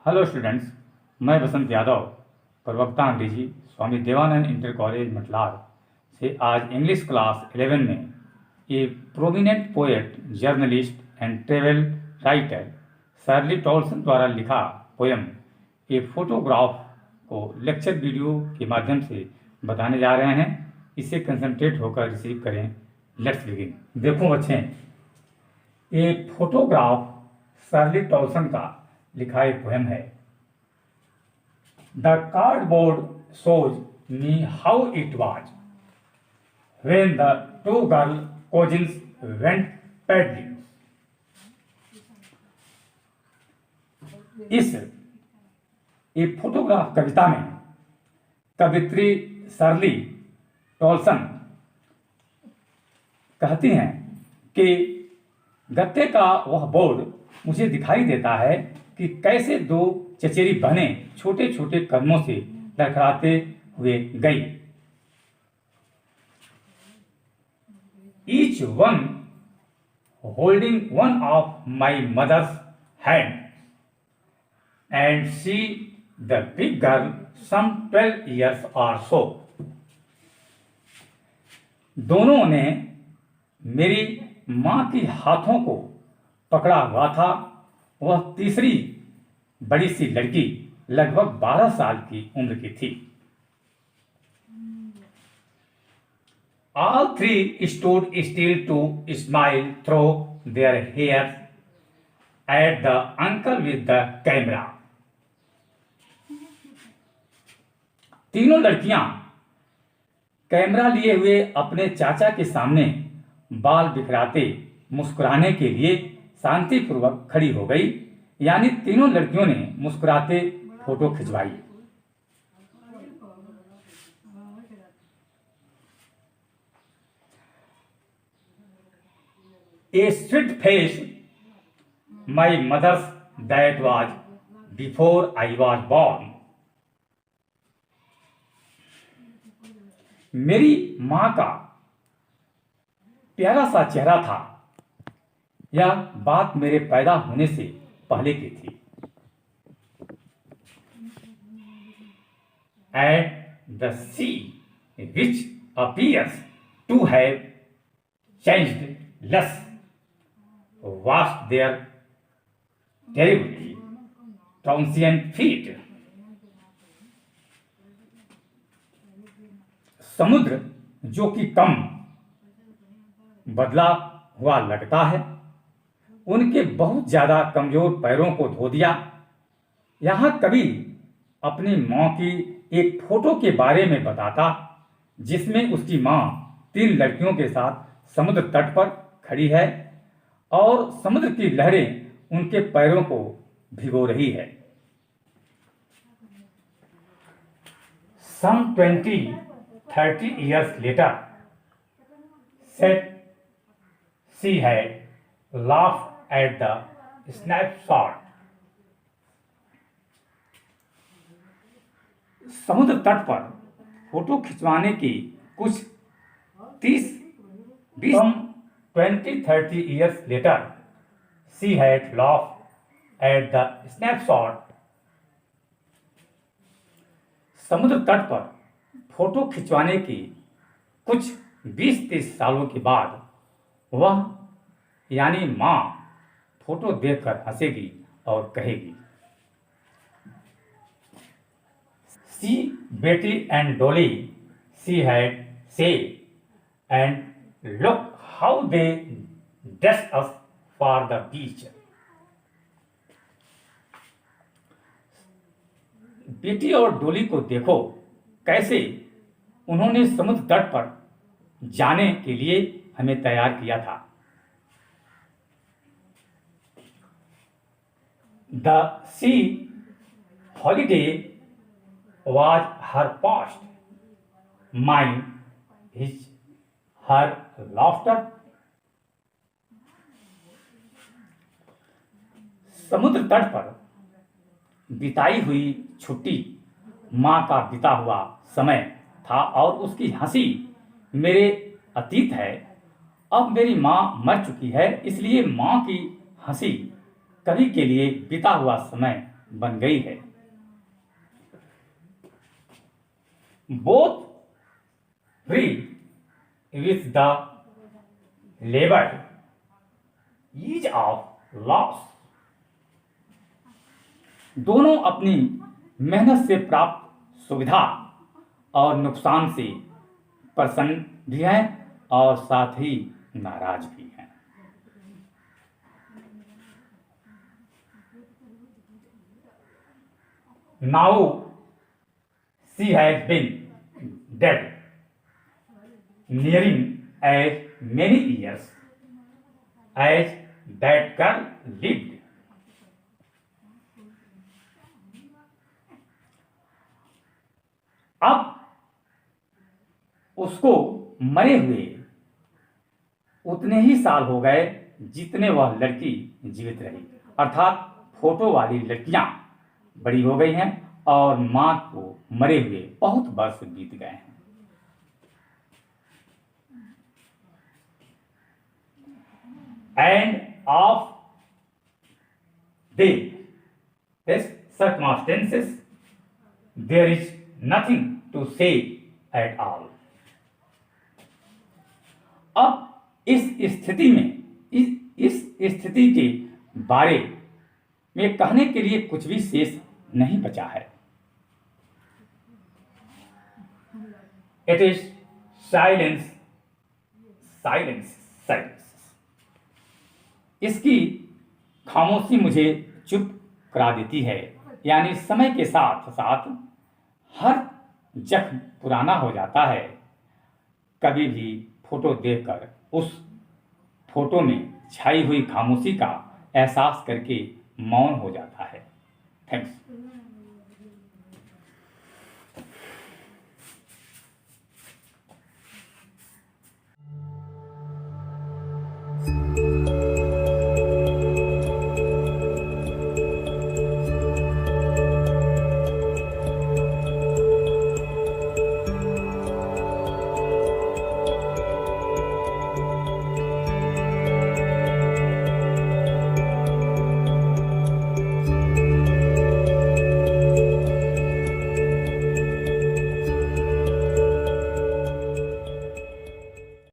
Hello students, मैं बसंत यादव, प्रवक्ता अंग्रेजी स्वामी देवानंद इंटर कॉलेज मटलार से आज इंग्लिश क्लास 11 में a prominent poet, journalist and travel writer Shirley Toulson द्वारा लिखा पोयम ए फोटोग्राफ को लेक्चर वीडियो के माध्यम से बताने जा रहे हैं। इसे कंसंट्रेट होकर रिसीव करें। Let's begin. देखो बच्चे, ए फोटोग्राफ शर्ली टॉलसन का लिखा एक पोएम है। The cardboard shows me how it was when the two girl cousins went paddling. इस एक फोटोग्राफ कविता में कवित्री शर्ली टॉलसन कहती हैं कि गत्ते का वह बोर्ड मुझे दिखाई देता है कि कैसे दो चचेरी बहनें छोटे छोटे कदमों से लड़खड़ाते हुए गई। Each one holding one of my mother's hand and she the big girl some 12 years or so. दोनों ने मेरी मां के हाथों को पकड़ा हुआ था। वह तीसरी बड़ी सी लड़की लगभग 12 साल की उम्र की थी। All three stood still to smile through their hair at the uncle with the camera. तीनों लड़कियां कैमरा लिए हुए अपने चाचा के सामने बाल बिखराते मुस्कुराने के लिए शांतिपूर्वक खड़ी हो गई। यानी तीनों लड़कियों ने मुस्कुराते फोटो खिंचवाई। A sweet face my mother's that was before I was born. मेरी मां का प्यारा सा चेहरा था। यह बात मेरे पैदा होने से पहले की थी। And the sea which appears to have changed less vast there terribly transient feet. समुद्र जो कि कम बदला हुआ लगता है, उनके बहुत ज्यादा कमजोर पैरों को धो दिया। यहां कवि अपनी मां की एक फोटो के बारे में बताता, जिसमें उसकी मां 3 लड़कियों के साथ समुद्र तट पर खड़ी है और समुद्र की लहरें उनके पैरों को भिगो रही है। Some 20-30 years later, said she had laughed at the snapshot. समुद्र तट पर फोटो खिंचवाने की कुछ 20-30 years later, she had laughed at the snapshot. समुद्र तट पर फोटो खिंचवाने की कुछ 20-30 सालों के बाद वह यानी मां फोटो देखकर हंसेगी और कहेगी, सी बेटी एंड डोली सी हैड से and look how they dress us for the beach. बेटी और डोली को देखो, कैसे उन्होंने समुद्र तट पर जाने के लिए हमें तैयार किया था. The C holiday was her past, mine is her laughter. समुद्र तट पर बिताई हुई छुट्टी मां का बीता हुआ समय था और उसकी हंसी मेरे अतीत है। अब मेरी मां मर चुकी है, इसलिए मां की हंसी कभी के लिए बीता हुआ समय बन गई है। Both free with the labour ease of loss, दोनों अपनी मेहनत से प्राप्त सुविधा और नुकसान से प्रसन्न भी हैं और साथ ही नाराज भी हैं। Now she has been dead nearing as many years as that girl lived. अब उसको मरे हुए उतने ही साल हो गए जितने वह लड़की जीवित रही, अर्थात फोटो वाली लड़कियां बड़ी हो गई हैं और मां को मरे हुए बहुत वर्ष बीत गए हैं। And of these circumstances, there is nothing to say at all. अब इस स्थिति में इस स्थिति के बारे में कहने के लिए कुछ भी शेष नहीं बचा है। It is silence, silence, silence. इसकी खामोशी मुझे चुप करा देती है, यानी समय के साथ साथ हर जख्म पुराना हो जाता है। कभी भी फोटो देखकर उस फोटो में छाई हुई खामोशी का एहसास करके मौन हो जाता है। थैंक्स।